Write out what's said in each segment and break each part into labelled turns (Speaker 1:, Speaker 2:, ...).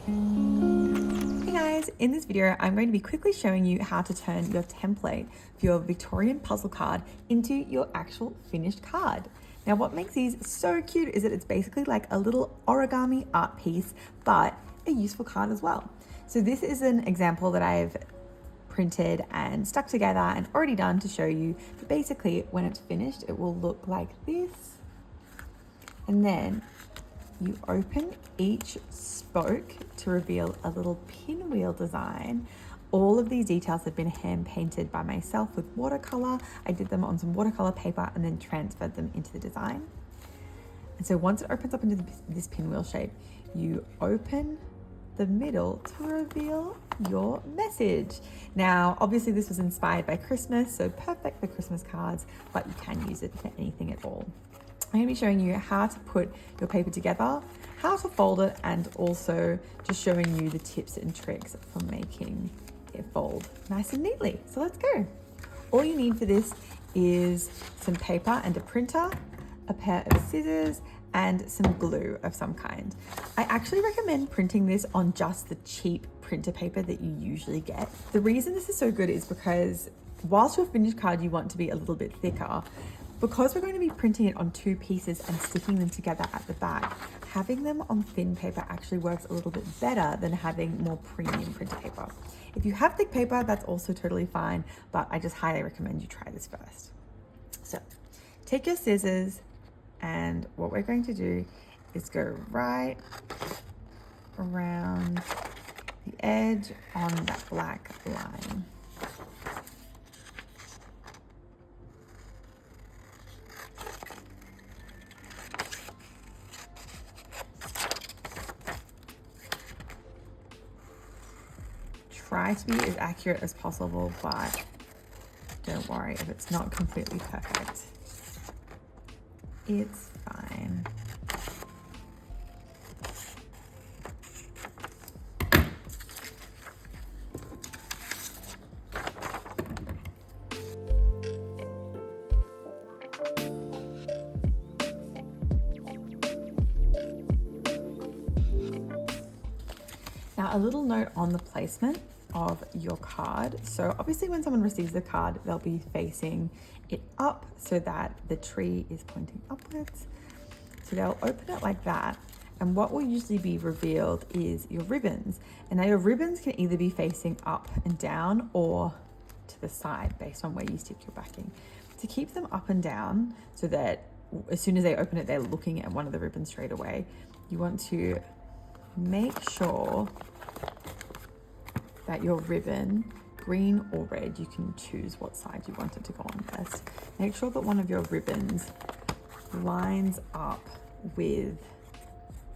Speaker 1: Hey guys, in this video I'm going to be quickly showing you how to turn your template for your Victorian puzzle card into your actual finished card. Now what makes these so cute is that it's basically like a little origami art piece, but a useful card as well. So this is an example that I've printed and stuck together and already done to show you that basically when it's finished it will look like this. And then you open each spoke to reveal a little pinwheel design. All of these details have been hand painted by myself with watercolor. I did them on some watercolor paper and then transferred them into the design. And so once it opens up into this pinwheel shape, you open the middle to reveal your message. Now, obviously this was inspired by Christmas, so perfect for Christmas cards, but you can use it for anything at all. I'm going to be showing you how to put your paper together, how to fold it, and also just showing you the tips and tricks for making it fold nice and neatly. So let's go. All you need for this is some paper and a printer, a pair of scissors, and some glue of some kind. I actually recommend printing this on just the cheap printer paper that you usually get. The reason this is so good is because whilst your finished card you want to be a little bit thicker, because we're going to be printing it on two pieces and sticking them together at the back, having them on thin paper actually works a little bit better than having more premium printer paper. If you have thick paper, that's also totally fine, but I just highly recommend you try this first. So take your scissors, and what we're going to do is go right around the edge on that black line. Try to be as accurate as possible, but don't worry if it's not completely perfect. It's fine. Now, a little note on the placement of your card. So obviously when someone receives the card, they'll be facing it up so that the tree is pointing upwards. So they'll open it like that. And what will usually be revealed is your ribbons. And now your ribbons can either be facing up and down or to the side based on where you stick your backing. To keep them up and down so that as soon as they open it, they're looking at one of the ribbons straight away, you want to make sure that your ribbon, green or red, you can choose what side you want it to go on first. Make sure that one of your ribbons lines up with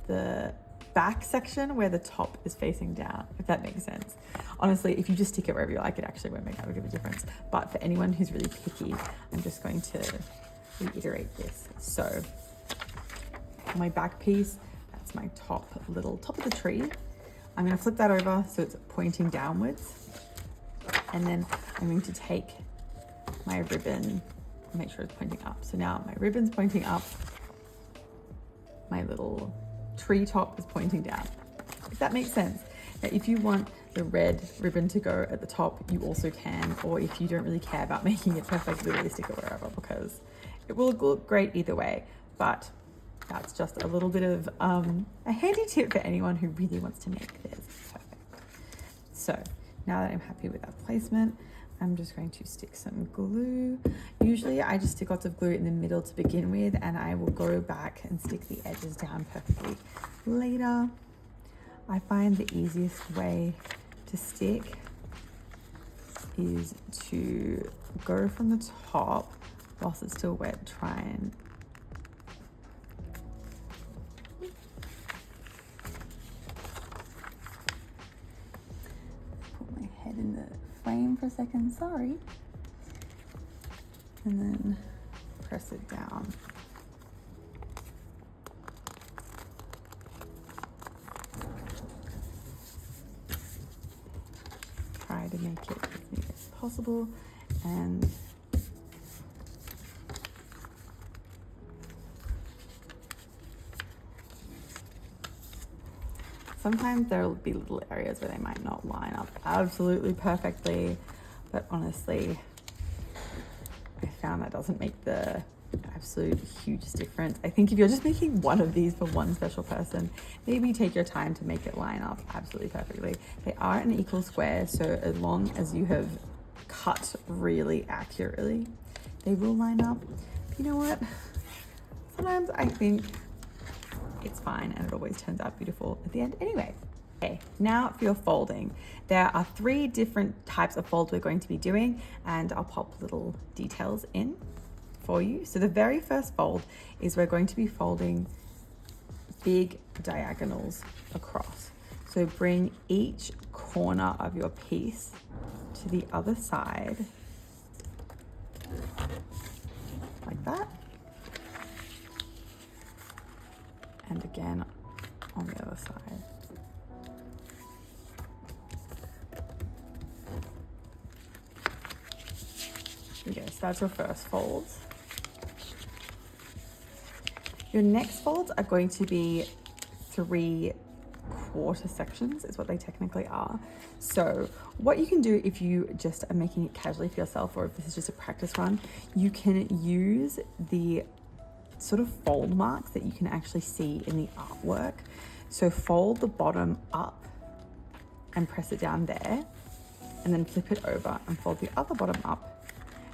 Speaker 1: the back section where the top is facing down, if that makes sense. Honestly, if you just stick it wherever you like, it actually won't make that big of a difference. But for anyone who's really picky, I'm just going to reiterate this. So my back piece, that's my top of the tree. I'm going to flip that over so it's pointing downwards. And then I'm going to take my ribbon, make sure it's pointing up. So now my ribbon's pointing up. My little tree top is pointing down, if that makes sense. Now, if you want the red ribbon to go at the top, you also can, or if you don't really care about making it perfectly realistic or wherever, because it will look great either way. But that's just a little bit of a handy tip for anyone who really wants to make theirs perfect. So now that I'm happy with that placement, I'm just going to stick some glue. Usually I just stick lots of glue in the middle to begin with, and I will go back and stick the edges down perfectly later. I find the easiest way to stick is to go from the top whilst it's still wet, try and in the frame for a second, sorry, and then press it down. Try to make it as neat as possible, and Sometimes there'll be little areas where they might not line up absolutely perfectly, but honestly, I found that doesn't make the absolute hugest difference. I think if you're just making one of these for one special person, maybe take your time to make it line up absolutely perfectly. They are an equal square, so as long as you have cut really accurately, they will line up. You know what? Sometimes I think it's fine and it always turns out beautiful at the end anyway. Okay, now for your folding. There are 3 different types of folds we're going to be doing, and I'll pop little details in for you. So the very first fold is we're going to be folding big diagonals across. So bring each corner of your piece to the other side, like that. And again on the other side. Okay, so that's your first fold. Your next folds are going to be 3 quarter sections, is what they technically are. So what you can do if you just are making it casually for yourself, or if this is just a practice run, you can use the sort of fold marks that you can actually see in the artwork. So fold the bottom up and press it down there, and then flip it over and fold the other bottom up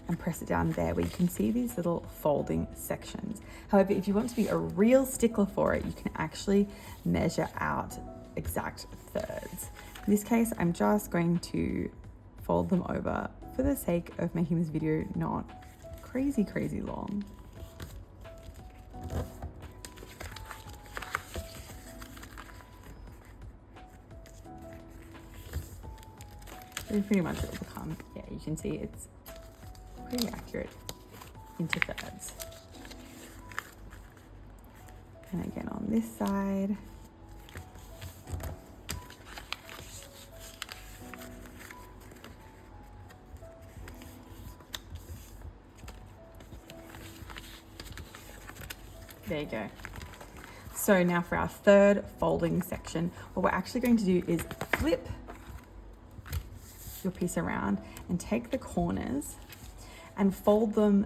Speaker 1: and press it down there, where you can see these little folding sections. However, if you want to be a real stickler for it, you can actually measure out exact thirds. In this case, I'm just going to fold them over for the sake of making this video not crazy long. So pretty much it will become, yeah, you can see it's pretty accurate into thirds. And again on this side. There you go. So now for our third folding section, what we're actually going to do is flip your piece around and take the corners and fold them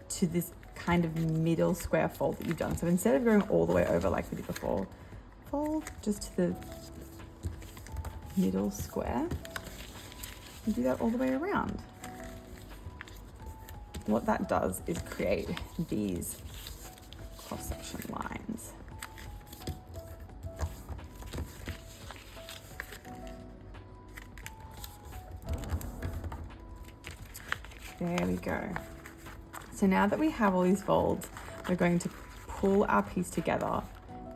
Speaker 1: to this kind of middle square fold that you've done. So instead of going all the way over like we did before, fold just to the middle square and do that all the way around. What that does is create these cross-section lines. There we go. So now that we have all these folds, we're going to pull our piece together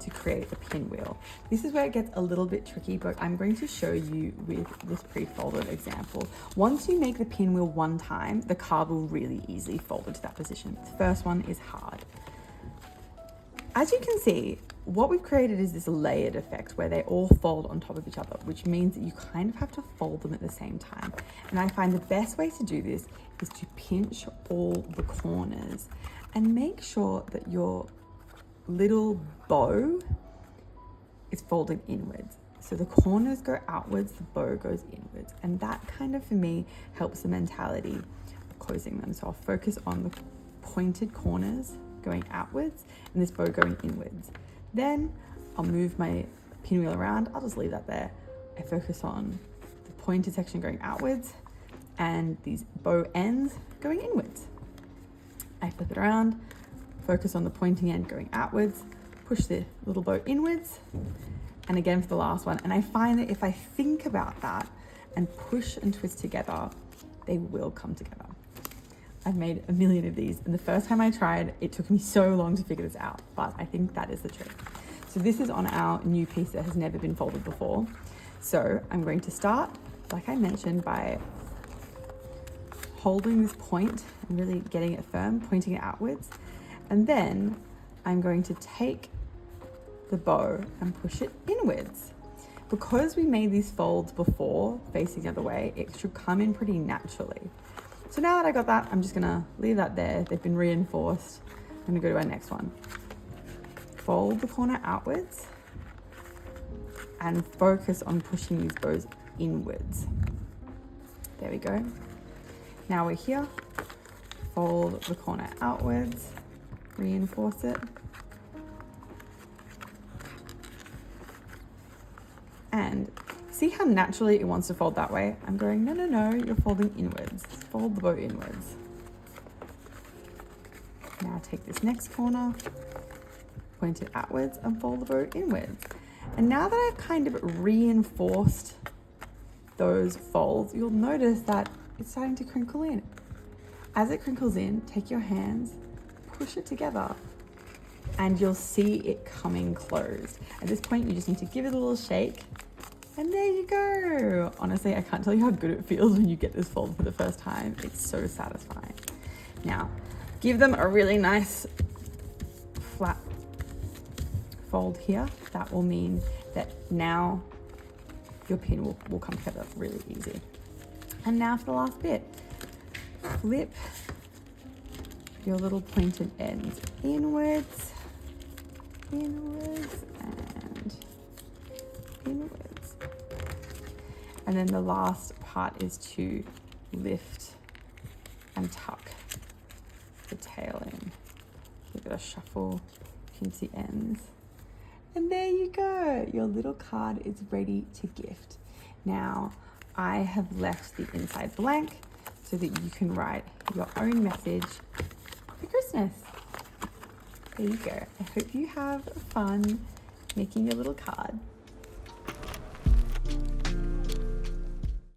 Speaker 1: to create the pinwheel. This is where it gets a little bit tricky, but I'm going to show you with this pre-folded example. Once you make the pinwheel one time, the card will really easily fold into that position. The first one is hard. As you can see, what we've created is this layered effect where they all fold on top of each other, which means that you kind of have to fold them at the same time. And I find the best way to do this is to pinch all the corners and make sure that your little bow is folding inwards. So the corners go outwards, the bow goes inwards. And that kind of, for me, helps the mentality of closing them. So I'll focus on the pointed corners going outwards and this bow going inwards. Then I'll move my pinwheel around. I'll just leave that there. I focus on the pointed section going outwards and these bow ends going inwards. I flip it around, focus on the pointing end going outwards, push the little bow inwards, and again for the last one. And I find that if I think about that and push and twist together, they will come together. I've made a million of these, and the first time I tried, it took me so long to figure this out, but I think that is the trick. So this is on our new piece that has never been folded before. So I'm going to start, like I mentioned, by holding this point and really getting it firm, pointing it outwards. And then I'm going to take the bow and push it inwards. Because we made these folds before facing the other way, it should come in pretty naturally. So now that I got that, I'm just gonna leave that there. They've been reinforced. I'm gonna go to our next one. Fold the corner outwards and focus on pushing these bows inwards. There we go. Now we're here. Fold the corner outwards, reinforce it. And see how naturally it wants to fold that way? I'm going, no, no, no, you're folding inwards. Fold the bow inwards. Now take this next corner, point it outwards and fold the bow inwards. And now that I've kind of reinforced those folds, you'll notice that it's starting to crinkle in. As it crinkles in, take your hands, push it together, and you'll see it coming closed. At this point, you just need to give it a little shake, and there you go. Honestly, I can't tell you how good it feels when you get this fold for the first time. It's so satisfying. Now, give them a really nice flat fold here. That will mean that now your pin will come together really easy. And now for the last bit. Flip your little pointed ends inwards, inwards, and inwards. And then the last part is to lift and tuck the tail in. Give it a shuffle, pincy ends. And there you go. Your little card is ready to gift. Now, I have left the inside blank so that you can write your own message for Christmas. There you go. I hope you have fun making your little card.